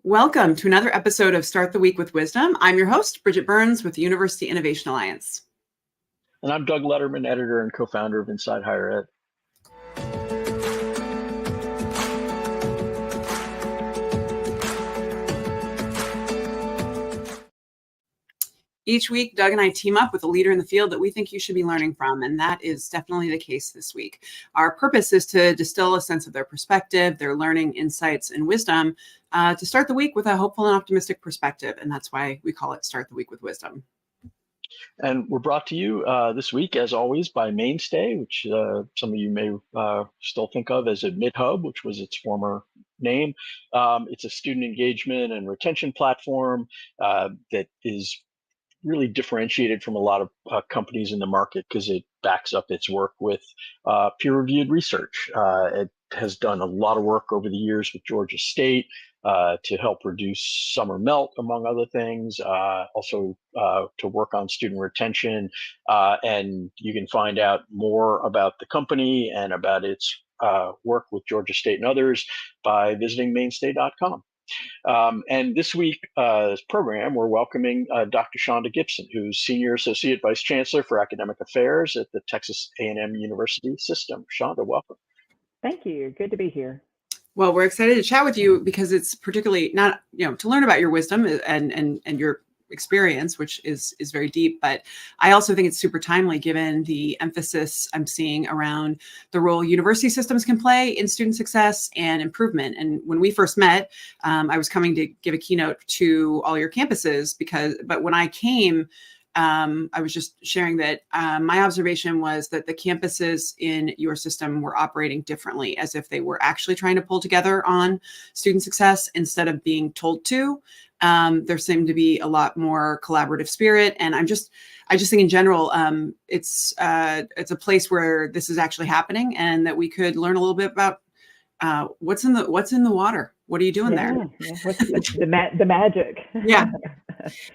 Welcome to another episode of Start the Week with Wisdom. I'm your host, Bridget Burns with the University Innovation Alliance. And I'm Doug Lederman, editor and co-founder of Inside Higher Ed. Each week, Doug and I team up with a leader in the field that we think you should be learning from, and that is definitely the case this week. Our purpose is to distill a sense of their perspective, their learning, insights, and wisdom to start the week with a hopeful and optimistic perspective, and that's why we call it Start the Week with Wisdom. And we're brought to you this week, as always, by Mainstay, which some of you may still think of as a MidHub, which was its former name. It's a student engagement and retention platform that is really differentiated from a lot of companies in the market because it backs up its work with peer-reviewed research. It has done a lot of work over the years with Georgia State to help reduce summer melt, among other things, also to work on student retention. And you can find out more about the company and about its work with Georgia State and others by visiting mainstay.com. And this week's program, we're welcoming Dr. Shonda Gibson, who's Senior Associate Vice Chancellor for Academic Affairs at the Texas A&M University System. Shonda, welcome. Thank you. Good to be here. Well, we're excited to chat with you because it's particularly not, to learn about your wisdom and your experience, which is very deep, but I also think it's super timely given the emphasis I'm seeing around the role university systems can play in student success and improvement. And when we first met, I was coming to give a keynote to all your campuses but when I came, I was just sharing that my observation was that the campuses in your system were operating differently, as if they were actually trying to pull together on student success instead of being told to. There seemed to be a lot more collaborative spirit, and I just think in general, it's a place where this is actually happening, and that we could learn a little bit about what's in the water. What are you doing there? Yeah. What's the magic? Yeah.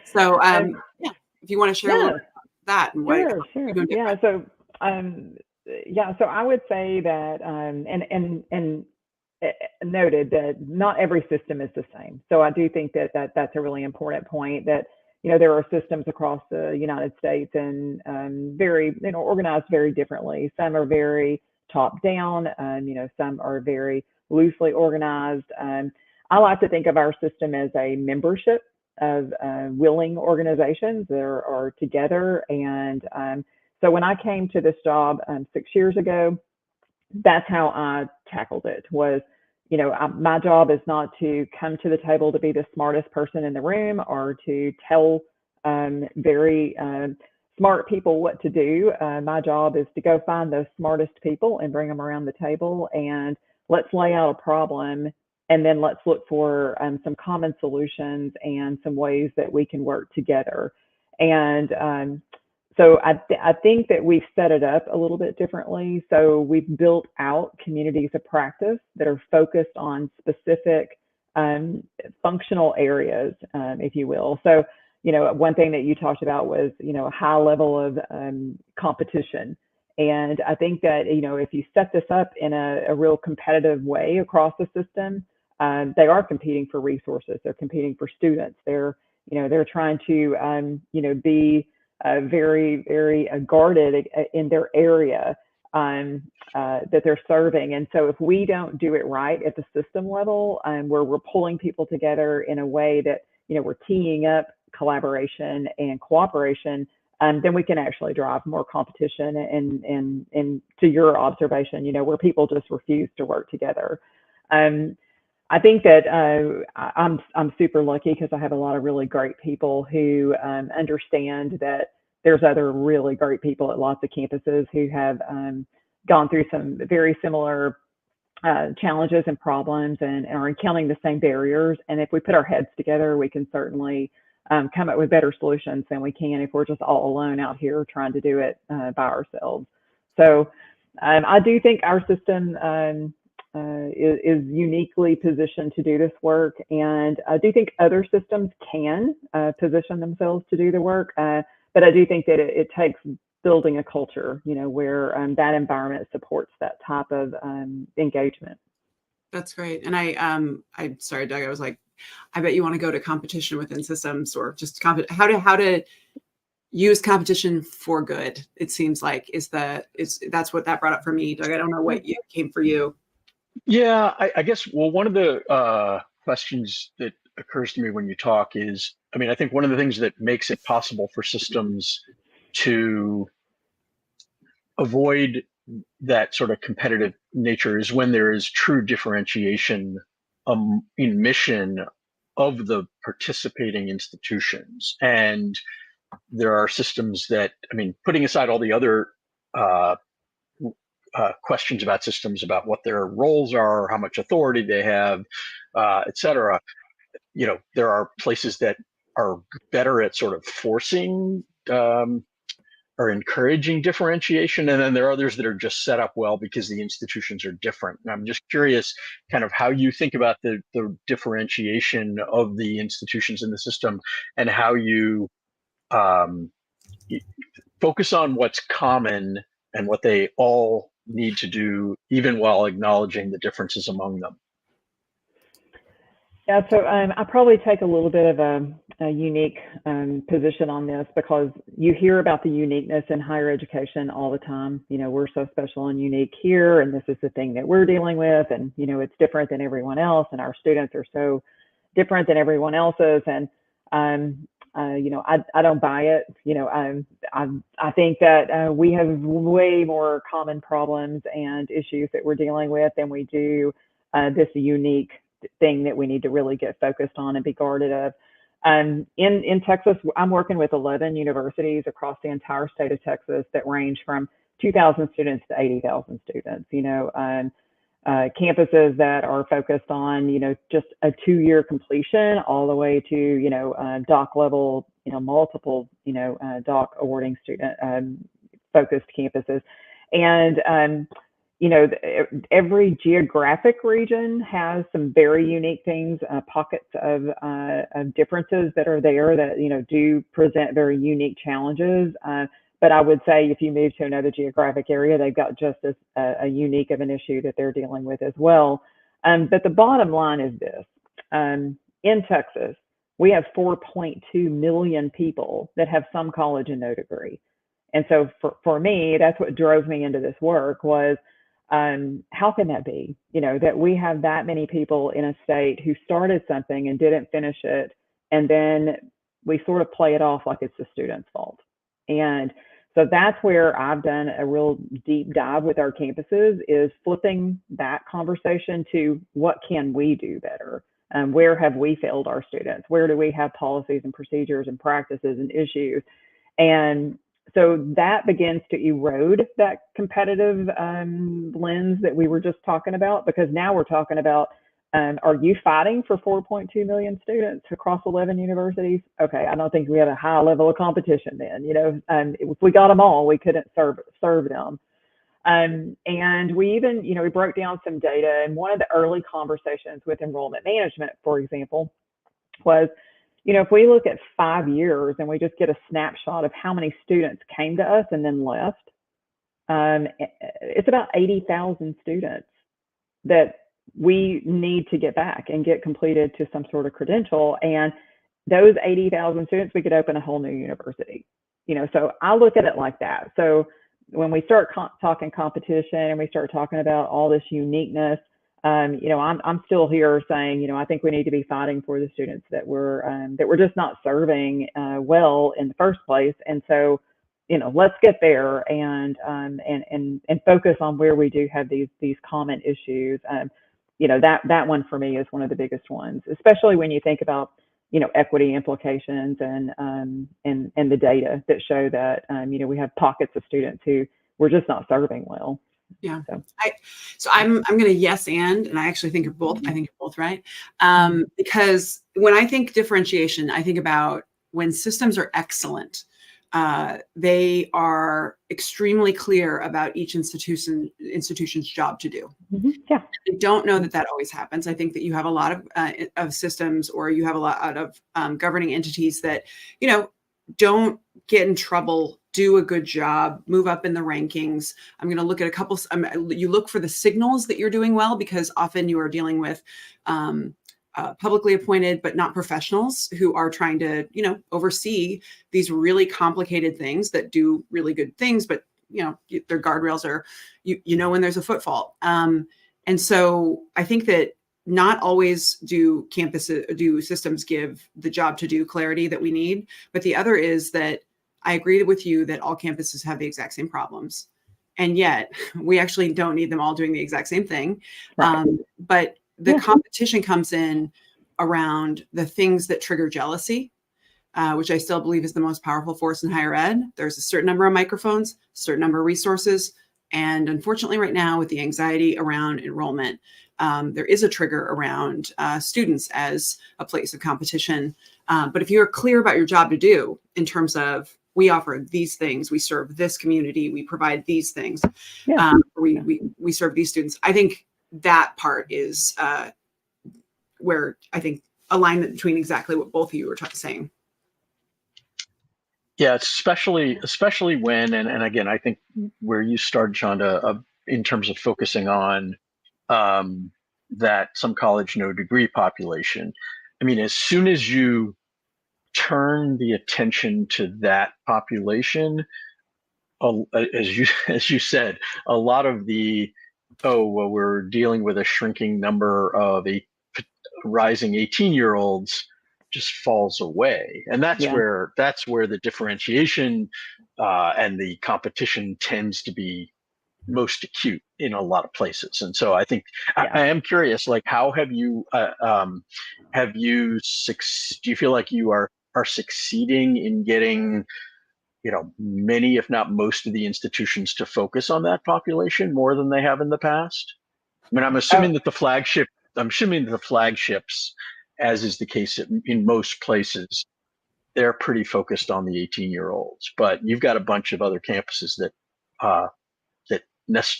So if you want to share a little bit about that and sure. You're doing Yeah. So so I would say that and noted that not every system is the same. So I do think that's a really important point, that there are systems across the United States and very organized very differently. Some are very top down, some are very loosely organized. I like to think of our system as a membership of willing organizations that are together. And so when I came to this job 6 years ago, that's how I tackled it. Was my job is not to come to the table to be the smartest person in the room or to tell very smart people what to do. My job is to go find those smartest people and bring them around the table, and let's lay out a problem, and then let's look for some common solutions and some ways that we can work together. And so I think that we've set it up a little bit differently. So we've built out communities of practice that are focused on specific functional areas, if you will. So, one thing that you talked about was, a high level of competition. And I think that, if you set this up in a real competitive way across the system, they are competing for resources. They're competing for students. They're trying to, be very, very guarded in their area that they're serving. And so if we don't do it right at the system level, where we're pulling people together in a way that, we're teeing up collaboration and cooperation, then we can actually drive more competition and to your observation, where people just refuse to work together. I think that I'm super lucky because I have a lot of really great people who understand that there's other really great people at lots of campuses who have gone through some very similar challenges and problems and are encountering the same barriers. And if we put our heads together, we can certainly come up with better solutions than we can if we're just all alone out here trying to do it by ourselves. So I do think our system is uniquely positioned to do this work. And I do think other systems can position themselves to do the work. But I do think that it takes building a culture, where that environment supports that type of engagement. That's great. And I'm sorry, Doug, I was like I bet you want to go to competition within systems, or just how to use competition for good. It seems like that's what that brought up for me, Doug. I don't know what came for you. Yeah, I guess, well, one of the questions that occurs to me when you talk is, I mean, I think one of the things that makes it possible for systems to avoid that sort of competitive nature is when there is true differentiation in mission of the participating institutions. And there are systems that, I mean, putting aside all the other questions about systems, about what their roles are, how much authority they have, et cetera, there are places that are better at sort of forcing or encouraging differentiation. And then there are others that are just set up well because the institutions are different. And I'm just curious kind of how you think about the differentiation of the institutions in the system, and how you focus on what's common and what they all need to do, even while acknowledging the differences among them. Yeah, so I probably take a little bit of a unique position on this, because you hear about the uniqueness in higher education all the time. We're so special and unique here, and this is the thing that we're dealing with, and it's different than everyone else, and our students are so different than everyone else's. And I don't buy it. I think that we have way more common problems and issues that we're dealing with than we do this unique thing that we need to really get focused on and be guarded of. In Texas, I'm working with 11 universities across the entire state of Texas that range from 2,000 students to 80,000 students. Campuses that are focused on just a 2-year completion, all the way to doc level, multiple doc awarding student focused campuses. And every geographic region has some very unique things, pockets of differences that are there that do present very unique challenges. But I would say if you move to another geographic area, they've got just as a unique of an issue that they're dealing with as well. But the bottom line is this: in Texas, we have 4.2 million people that have some college and no degree. And so for me, that's what drove me into this work was, how can that be? That we have that many people in a state who started something and didn't finish it, and then we sort of play it off like it's the student's fault. And so that's where I've done a real deep dive with our campuses, is flipping that conversation to what can we do better? Where have we failed our students? Where do we have policies and procedures and practices and issues? And so that begins to erode that competitive lens that we were just talking about, because now we're talking about, are you fighting for 4.2 million students across 11 universities? Okay, I don't think we have a high level of competition then. If we got them all, we couldn't serve them. And we even, we broke down some data, and one of the early conversations with enrollment management, for example, was, if we look at 5 years and we just get a snapshot of how many students came to us and then left, it's about 80,000 students that we need to get back and get completed to some sort of credential. And those 80,000 students, we could open a whole new university. So I look at it like that. So when we start talking competition and we start talking about all this uniqueness, I'm still here saying, I think we need to be fighting for the students that we're just not serving well in the first place. And so, let's get there and focus on where we do have these common issues. That one for me is one of the biggest ones, especially when you think about equity implications and the data that show that we have pockets of students who we're just not serving well. Yeah. So I'm going to yes and I actually think you're both. I think you're both right. Because when I think differentiation, I think about when systems are excellent, they are extremely clear about each institution's job to do. Yeah. I don't know that always happens. I think that you have a lot of systems, or you have a lot of governing entities that, don't get in trouble, do a good job, move up in the rankings. I'm going to look at a couple. You look for the signals that you're doing well, because often you are dealing with publicly appointed, but not professionals who are trying to, oversee these really complicated things that do really good things, but their guardrails are, when there's a foot fault. And so I think that not always do systems give the job to do clarity that we need. But the other is that I agree with you that all campuses have the exact same problems. And yet we actually don't need them all doing the exact same thing. Right. But the competition comes in around the things that trigger jealousy, which I still believe is the most powerful force in higher ed. There's a certain number of microphones, a certain number of resources. And unfortunately, right now, with the anxiety around enrollment, there is a trigger around students as a place of competition. But if you're clear about your job to do in terms of, we offer these things, we serve this community, we provide these things, we serve these students, I think that part is where I think alignment between exactly what both of you were saying. Yeah, especially when, and again, I think where you started, Shonda, in terms of focusing on that some college no degree population. I mean, as soon as you turn the attention to that population, as you said, a lot of the we're dealing with a shrinking number of rising 18-year-olds just falls away, and that's where the differentiation and the competition tends to be most acute in a lot of places. And so I think I am curious, like, how have you do you feel like you are succeeding in getting many, if not most, of the institutions to focus on that population more than they have in the past? I mean, I'm assuming that the flagships, as is the case in most places, they're pretty focused on the 18-year-olds. But you've got a bunch of other campuses that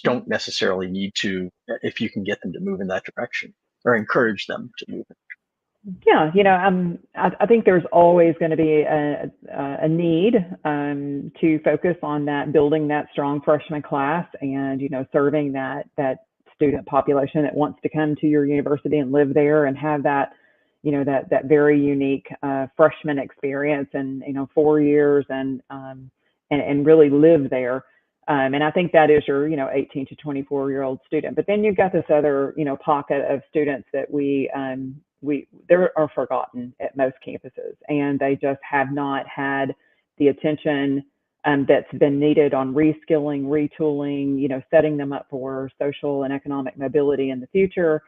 don't necessarily need to, if you can get them to move in that direction or encourage them to move. Yeah, I think there's always going to be a need to focus on that, building that strong freshman class, and serving that student population that wants to come to your university and live there and have that that very unique freshman experience and 4 years and really live there. And I think that is your 18 to 24-year-old student. But then you've got this other pocket of students that they are forgotten at most campuses, and they just have not had the attention that's been needed on reskilling, retooling, setting them up for social and economic mobility in the future,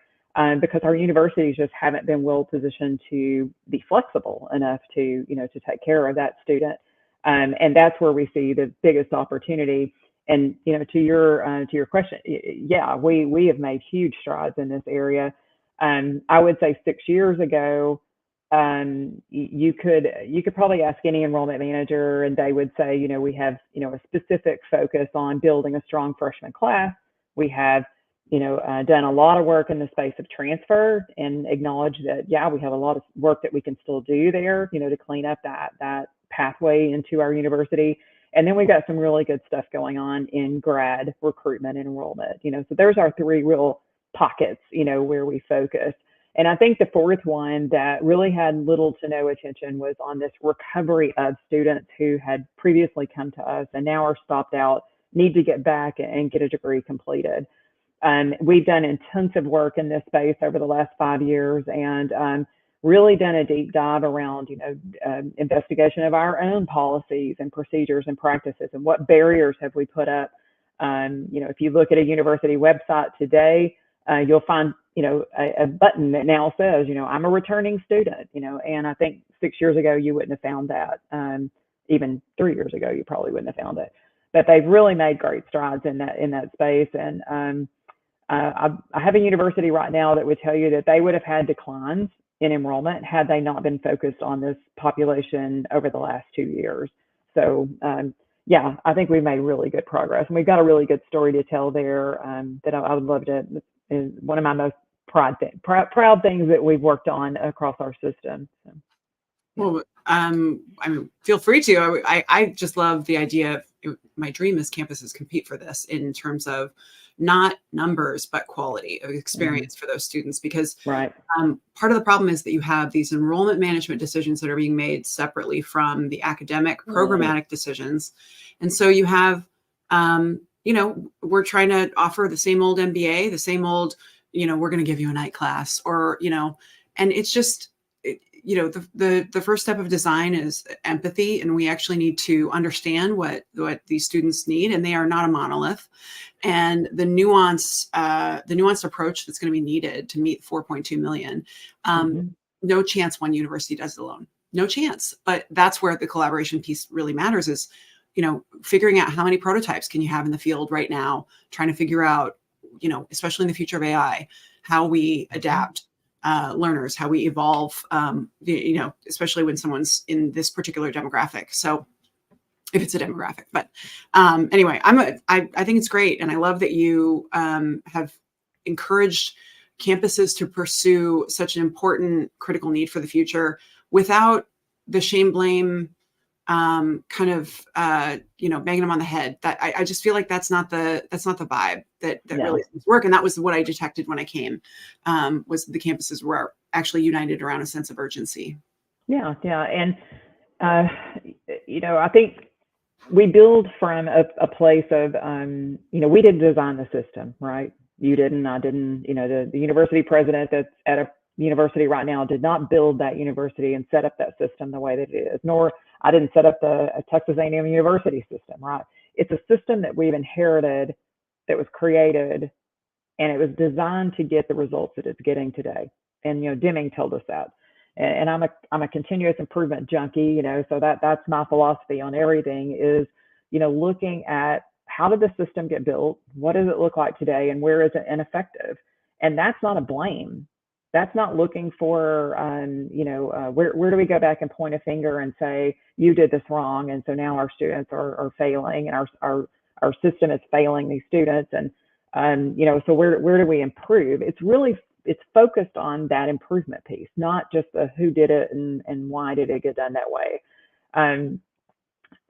because our universities just haven't been well positioned to be flexible enough to take care of that student. And that's where we see the biggest opportunity. And to your question, we have made huge strides in this area. I would say 6 years ago, you could probably ask any enrollment manager, and they would say, we have a specific focus on building a strong freshman class. We have done a lot of work in the space of transfer, and acknowledge that we have a lot of work that we can still do there, to clean up that pathway into our university. And then we've got some really good stuff going on in grad recruitment and enrollment. So there's our three real pockets, where we focus. And I think the fourth one that really had little to no attention was on this recovery of students who had previously come to us and now are stopped out, need to get back and get a degree completed. We've done intensive work in this space over the last 5 years, and really done a deep dive around, investigation of our own policies and procedures and practices, and what barriers have we put up. If you look at a university website today, you'll find, a button that now says, I'm a returning student, and I think 6 years ago, you wouldn't have found that. Even 3 years ago, you probably wouldn't have found it. But they've really made great strides in that space. And I have a university right now that would tell you that they would have had declines in enrollment had they not been focused on this population over the last 2 years. So I think we've made really good progress, and we've got a really good story to tell there that I would love to. Is one of my most proud things that we've worked on across our system. So, Well, I mean, feel free to. I just love the idea of, my dream is campuses compete for this in terms of not numbers, but quality of experience for those students. Because Right. part of the problem is that you have these enrollment management decisions that are being made separately from the academic programmatic decisions. And so you have, we're trying to offer the same old MBA, the same old, we're going to give you a night class, or, and it's just, the first step of design is empathy, and we actually need to understand what these students need, and they are not a monolith. And the nuanced approach that's going to be needed to meet 4.2 million, no chance one university does it alone. No chance. But that's where the collaboration piece really matters, is, figuring out how many prototypes can you have in the field right now, trying to figure out, especially in the future of AI, how we adapt learners, how we evolve, especially when someone's in this particular demographic. So if it's a demographic, but anyway, I think it's great. And I love that you have encouraged campuses to pursue such an important critical need for the future without the shame, blame, banging them on the head. That I just feel like that's not the vibe that really seems to work. And that was what I detected when I came, was the campuses were actually united around a sense of urgency. Yeah. And, I think we build from a place of, we didn't design the system, right? You didn't, I didn't, the university president that's at a university right now did not build that university and set up that system the way that it is, nor I didn't set up the Texas A&M University system, right? It's a system that we've inherited, that was created, and it was designed to get the results that it's getting today. And, Deming told us that. And I'm a continuous improvement junkie, so that's my philosophy on everything is, looking at how did the system get built? What does it look like today? And where is it ineffective? And that's not a blame. That's not looking for, where do we go back and point a finger and say, you did this wrong, and so now our students are failing, and our system is failing these students. And, so where do we improve? It's focused on that improvement piece, not just the who did it and why did it get done that way.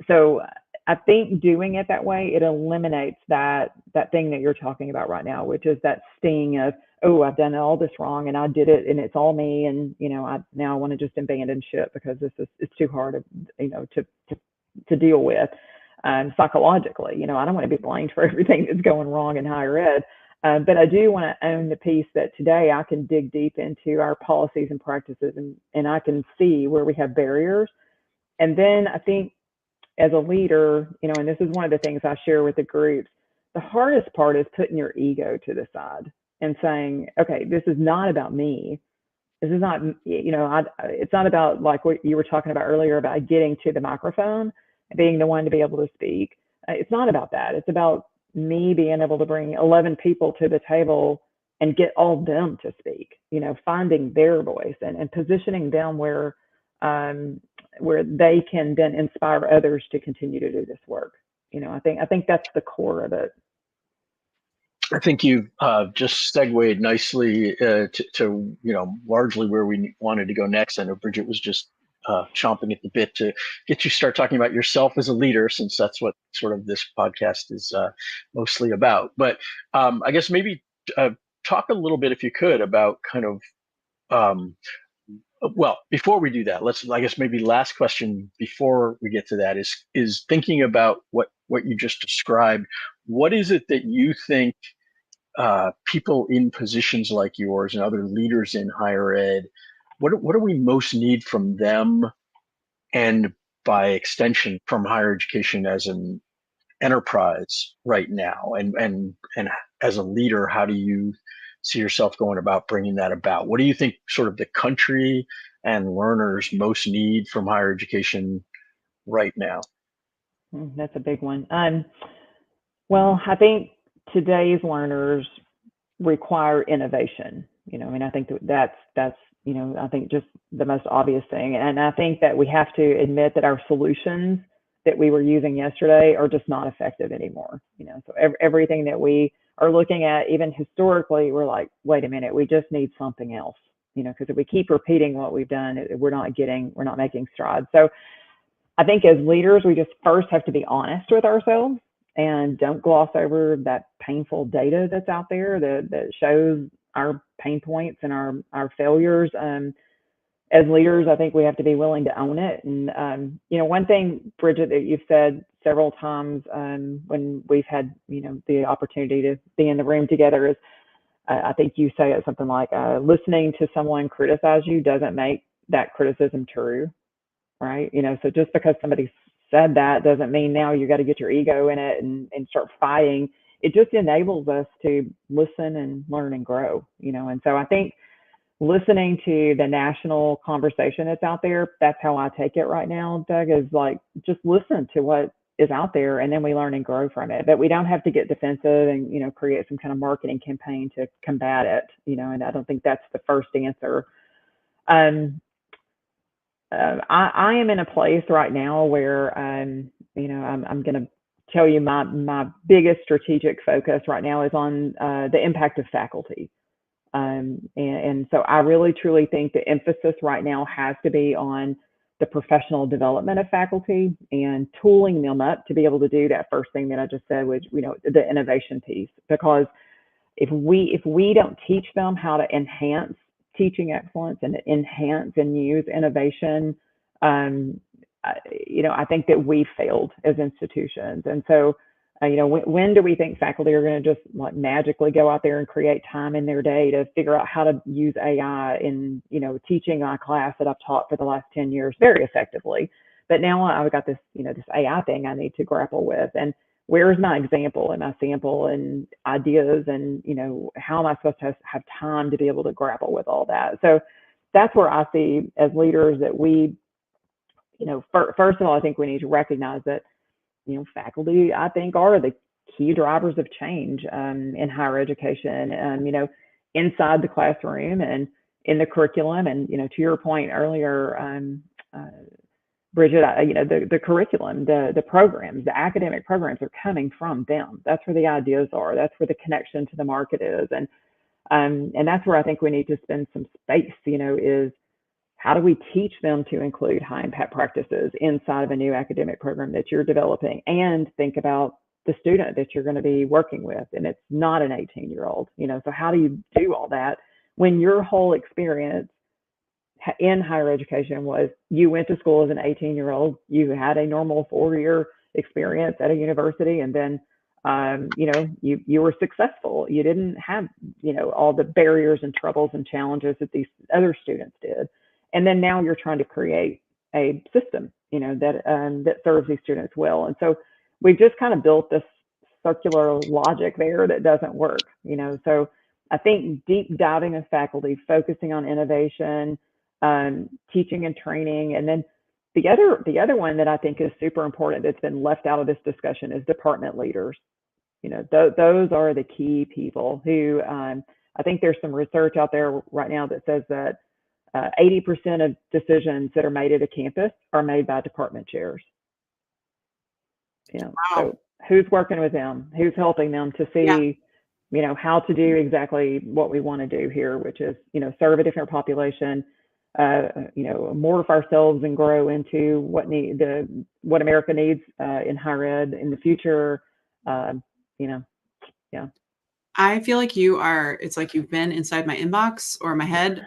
So I think doing it that way, it eliminates that thing that you're talking about right now, which is that sting of, oh, I've done all this wrong and I did it and it's all me, and I want to just abandon ship because it's too hard to deal with psychologically. I don't want to be blamed for everything that's going wrong in higher ed, but I do want to own the piece that today I can dig deep into our policies and practices, and I can see where we have barriers. And then I think as a leader, and this is one of the things I share with the groups, the hardest part is putting your ego to the side and saying, okay, this is not about me. This is not, it's not about like what you were talking about earlier about getting to the microphone and being the one to be able to speak. It's not about that. It's about me being able to bring 11 people to the table and get all of them to speak, finding their voice and positioning them where they can then inspire others to continue to do this work. I think that's the core of it. I think you've just segued nicely to largely where we wanted to go next. I know Bridget was just chomping at the bit to get you start talking about yourself as a leader, since that's what sort of this podcast is mostly about. But I guess maybe talk a little bit, if you could, about kind of well, before we do that, I guess maybe last question before we get to that is thinking about what you just described. What is it that you think people in positions like yours and other leaders in higher ed, what do we most need from them, and by extension from higher education as an enterprise right now? And as a leader, how do you see yourself going about bringing that about? What do you think sort of the country and learners most need from higher education right now? That's a big one. Well, I think today's learners require innovation. I think that's I think just the most obvious thing. And I think that we have to admit that our solutions that we were using yesterday are just not effective anymore. So everything that we are looking at, even historically, we're like, wait a minute, we just need something else. Because if we keep repeating what we've done, we're not making strides. So I think as leaders, we just first have to be honest with ourselves and don't gloss over that painful data that's out there that shows our pain points and our failures. As leaders, I think we have to be willing to own it. And, one thing, Bridget, that you've said several times when we've had, the opportunity to be in the room together is, I think you say it something like, listening to someone criticize you doesn't make that criticism true, right? So just because somebody said that doesn't mean now you got to get your ego in it and start fighting. It just enables us to listen and learn and grow, and so I think listening to the national conversation that's out there, that's how I take it right now, Doug, is like, just listen to what is out there and then we learn and grow from it. But we don't have to get defensive and, create some kind of marketing campaign to combat it, and I don't think that's the first answer. I am in a place right now where, I'm going to tell you my biggest strategic focus right now is on the impact of faculty. And so I really, truly think the emphasis right now has to be on the professional development of faculty and tooling them up to be able to do that first thing that I just said, which, the innovation piece. Because if we don't teach them how to enhance teaching excellence and enhance and use innovation, I think that we failed as institutions. And so, when do we think faculty are going to just like magically go out there and create time in their day to figure out how to use AI in, teaching my class that I've taught for the last 10 years very effectively? But now I've got this, this AI thing I need to grapple with. And where's my example and my sample and ideas and, how am I supposed to have time to be able to grapple with all that? So that's where I see as leaders that we, first of all, I think we need to recognize that, faculty, I think, are the key drivers of change in higher education, inside the classroom and in the curriculum. And, to your point earlier, Bridget, the curriculum, the programs, the academic programs are coming from them. That's where the ideas are. That's where the connection to the market is. And that's where I think we need to spend some space, is how do we teach them to include high impact practices inside of a new academic program that you're developing, and think about the student that you're going to be working with. And it's not an 18-year-old, so how do you do all that when your whole experience in higher education was you went to school as an 18-year-old, you had a normal 4-year experience at a university, and then you were successful. You didn't have, all the barriers and troubles and challenges that these other students did. And then now you're trying to create a system, that serves these students well. And so we've just kind of built this circular logic there that doesn't work, So I think deep diving of faculty, focusing on innovation, teaching and training, and then the other one that I think is super important that's been left out of this discussion is department leaders. Those are the key people who, I think there's some research out there right now that says that 80% of decisions that are made at a campus are made by department chairs. Wow. So who's working with them? Who's helping them to see, how to do exactly what we want to do here, which is, serve a different population, morph ourselves and grow into what America needs in higher ed in the future. Yeah. I feel like it's like you've been inside my inbox or my head.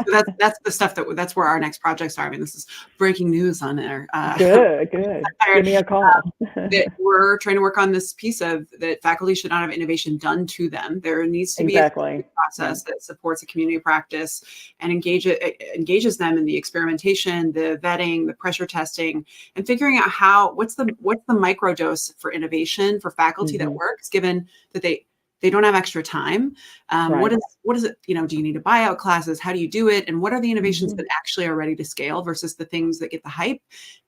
So that's the stuff that's where our next projects are. I mean, this is breaking news on there. Good. Give me a call. That we're trying to work on this piece of that faculty should not have innovation done to them. There needs to be a process that supports a community practice and engages them in the experimentation, the vetting, the pressure testing, and figuring out what's the microdose for innovation for faculty that works, given that they don't have extra time. What is it, do you need to buy out classes? How do you do it? And what are the innovations that actually are ready to scale versus the things that get the hype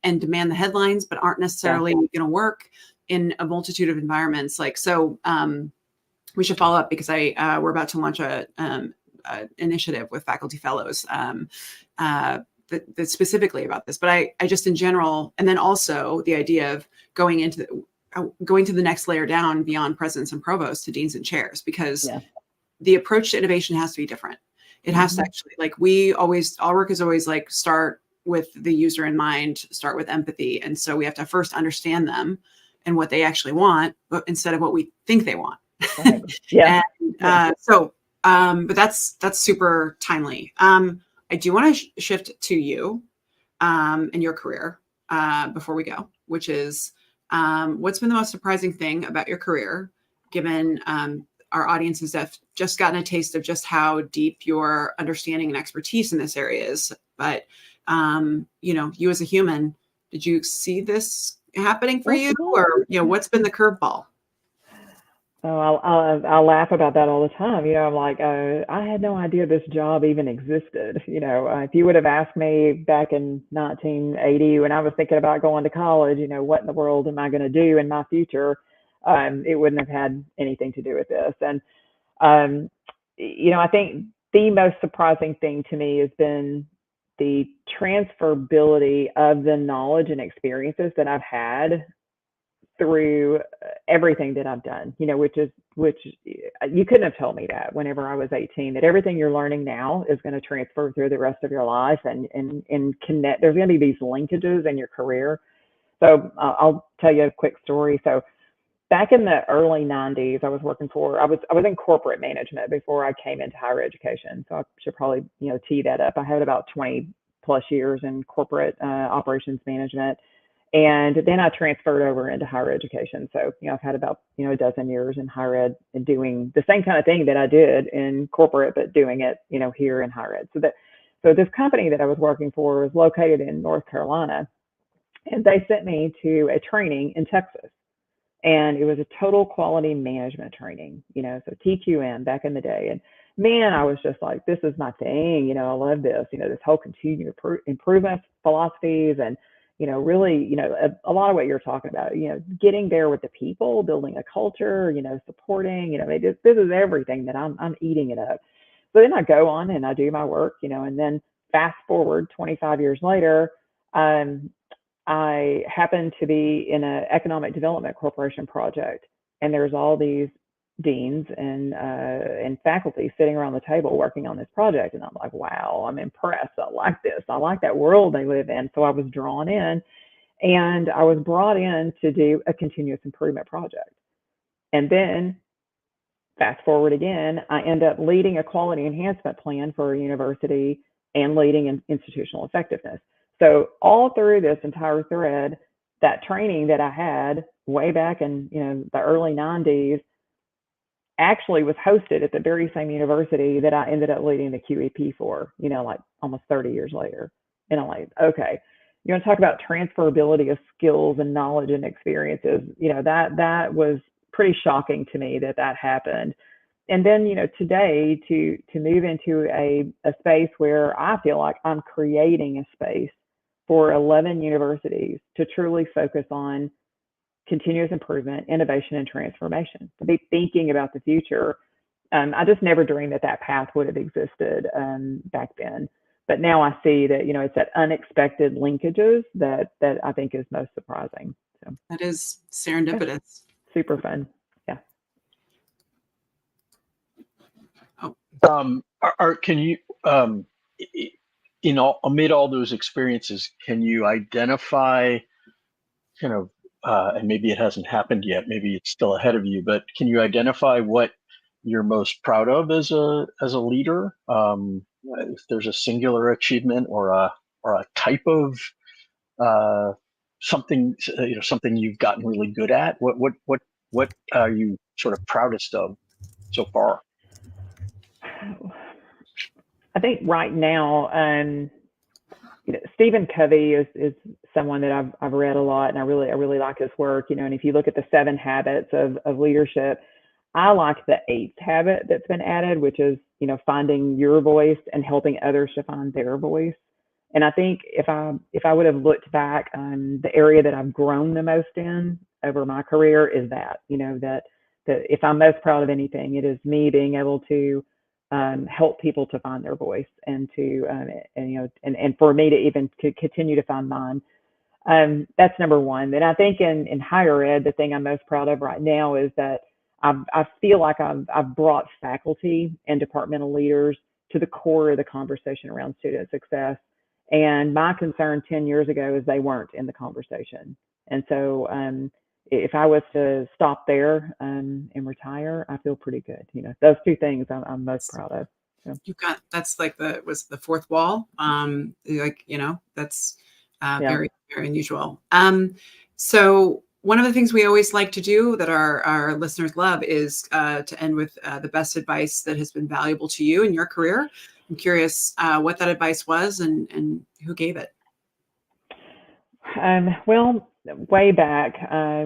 and demand the headlines, but aren't necessarily going to work in a multitude of environments? We should follow up because we're about to launch a initiative with faculty fellows that's specifically about this, but I just in general, and then also the idea of going to the next layer down beyond presidents and provosts to deans and chairs, because the approach to innovation has to be different. It has to actually, our work is always start with the user in mind, start with empathy. And so we have to first understand them, and what they actually want, but instead of what we think they want. Right. Yeah. And but that's super timely. I do want to shift to you and your career before we go, which is what's been the most surprising thing about your career, given our audiences have just gotten a taste of just how deep your understanding and expertise in this area is. But, you as a human, did you see this happening for you, or, what's been the curveball? Oh, I'll laugh about that all the time. I'm like, I had no idea this job even existed. If you would have asked me back in 1980 when I was thinking about going to college, what in the world am I going to do in my future? It wouldn't have had anything to do with this. And, I think the most surprising thing to me has been the transferability of the knowledge and experiences that I've had through everything that I've done, which you couldn't have told me that whenever I was 18, that everything you're learning now is going to transfer through the rest of your life and connect. There's going to be these linkages in your career. So I'll tell you a quick story. So back in the early 90s, I was in corporate management before I came into higher education. So I should probably, tee that up. I had about 20 plus years in corporate operations management. And then I transferred over into higher education. So, I've had about, a dozen years in higher ed and doing the same kind of thing that I did in corporate, but doing it, here in higher ed. So this company that I was working for was located in North Carolina, and they sent me to a training in Texas. And it was a total quality management training, so TQM back in the day. And man, I was just like, this is my thing. I love this, this whole continued improvement philosophies and, really, a lot of what you're talking about, getting there with the people, building a culture, supporting, this is everything that I'm eating it up. So then I go on and I do my work, and then fast forward 25 years later, I happen to be in an economic development corporation project, and there's all these deans and faculty sitting around the table working on this project. And I'm like, wow, I'm impressed. I like this. I like that world they live in. So I was drawn in, and I was brought in to do a continuous improvement project. And then fast forward again, I end up leading a quality enhancement plan for a university and leading institutional effectiveness. So all through this entire thread, that training that I had way back in the early 90s actually was hosted at the very same university that I ended up leading the QEP for, like almost 30 years later. And I'm like, okay, you want to talk about transferability of skills and knowledge and experiences, that was pretty shocking to me that happened. And then, today to move into a space where I feel like I'm creating a space for 11 universities to truly focus on continuous improvement, innovation, and transformation, to be thinking about the future. I just never dreamed that path would have existed back then. But now I see that, it's that unexpected linkages that I think is most surprising. So that is serendipitous. Super fun. Yeah. Can you, amid all those experiences, can you identify kind of, and maybe it hasn't happened yet, maybe it's still ahead of you, but can you identify what you're most proud of as a leader? If there's a singular achievement or a type of something, something you've gotten really good at, what are you sort of proudest of so far? I think right now, Stephen Covey is someone that I've read a lot, and I really like his work. And if you look at the 7 habits of leadership, I like the 8th habit that's been added, which is finding your voice and helping others to find their voice. And I think if I would have looked back, the area that I've grown the most in over my career is that if I'm most proud of anything, it is me being able to help people to find their voice and to and for me to even to continue to find mine. That's number one. And I think in higher ed, the thing I'm most proud of right now is that I feel like I've brought faculty and departmental leaders to the core of the conversation around student success. And my concern 10 years ago is they weren't in the conversation. And so if I was to stop there and retire, I feel pretty good. Those two things I'm most proud of. So. You've got, that's like the fourth wall. That's very, very unusual. So one of the things we always like to do that our listeners love is to end with the best advice that has been valuable to you in your career. I'm curious what that advice was and who gave it. Well, way back,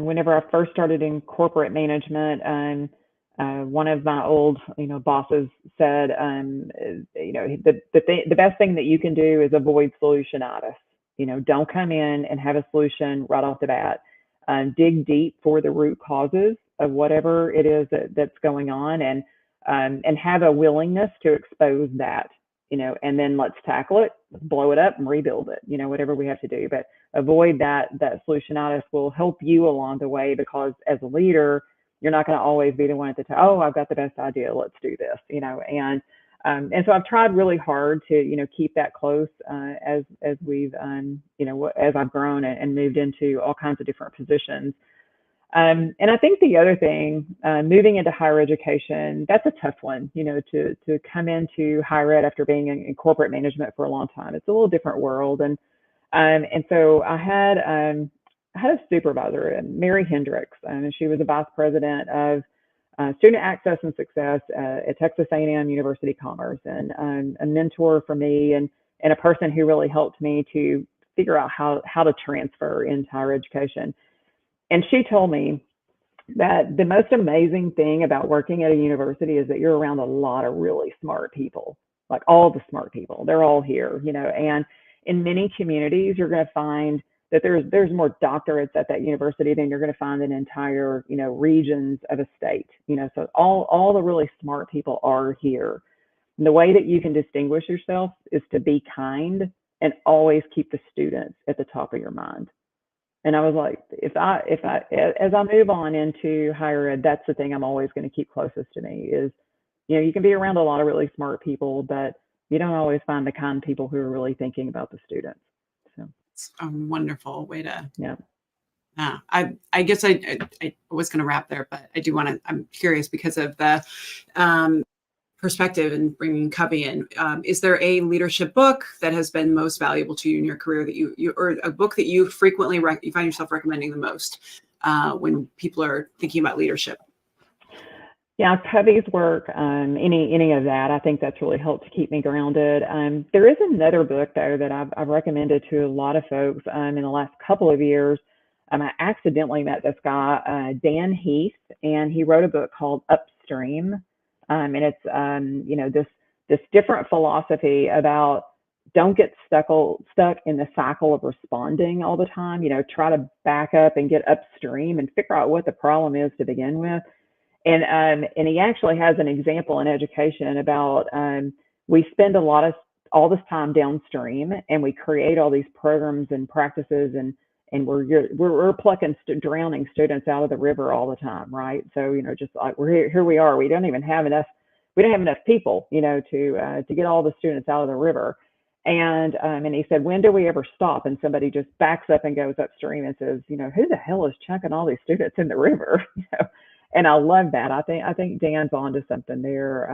whenever I first started in corporate management, one of my old, bosses said, the best thing that you can do is avoid solutionitis. Don't come in and have a solution right off the bat. Dig deep for the root causes of whatever it is that's going on, and have a willingness to expose that. And then let's tackle it, blow it up and rebuild it, whatever we have to do. But avoid that solutionitis will help you along the way, because as a leader, you're not going to always be the one at the top. Oh, I've got the best idea. Let's do this, and so I've tried really hard to, keep that close as we've, as I've grown and moved into all kinds of different positions. And I think the other thing, moving into higher education, that's a tough one, to come into higher ed after being in corporate management for a long time. It's a little different world. And so I had a supervisor, Mary Hendricks, and she was a vice president of student access and success at Texas A&M University Commerce, and a mentor for me, and a person who really helped me to figure out how to transfer into higher education. And she told me that the most amazing thing about working at a university is that you're around a lot of really smart people, like all the smart people. They're all here, and in many communities, you're going to find that there's more doctorates at that university than you're going to find in entire, regions of a state, so all the really smart people are here. And the way that you can distinguish yourself is to be kind and always keep the students at the top of your mind. And I was like, as I move on into higher ed, that's the thing I'm always going to keep closest to me is, you can be around a lot of really smart people, but you don't always find the kind of people who are really thinking about the students. So it's a wonderful way to. Yeah. I guess I was going to wrap there, but I do want to. I'm curious because of the perspective and bringing Covey in. Is there a leadership book that has been most valuable to you in your career that you or a book that you frequently you find yourself recommending the most when people are thinking about leadership? Yeah, Covey's work, any of that, I think that's really helped to keep me grounded. There is another book though that I've recommended to a lot of folks in the last couple of years. I accidentally met this guy, Dan Heath, and he wrote a book called Upstream. And it's, this different philosophy about don't get stuck in the cycle of responding all the time, try to back up and get upstream and figure out what the problem is to begin with. And he actually has an example in education about, we spend all this time downstream, and we create all these programs and practices, and we're plucking drowning students out of the river all the time, right? So just like here we are, we don't have enough people, to get all the students out of the river. And he said, when do we ever stop? And somebody just backs up and goes upstream and says, who the hell is chucking all these students in the river? And I love that. I think Dan's onto something there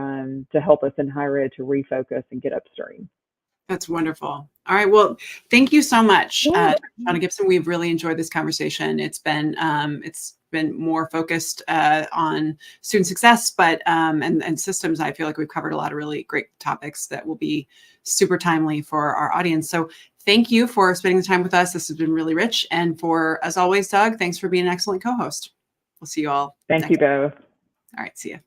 to help us in higher ed to refocus and get upstream. That's wonderful. All right. Well, thank you so much, Shonda Gibson. We've really enjoyed this conversation. It's been more focused on student success, but and systems. I feel like we've covered a lot of really great topics that will be super timely for our audience. So thank you for spending the time with us. This has been really rich. And as always, Doug, thanks for being an excellent co-host. We'll see you all. Thank you both. All right. See you.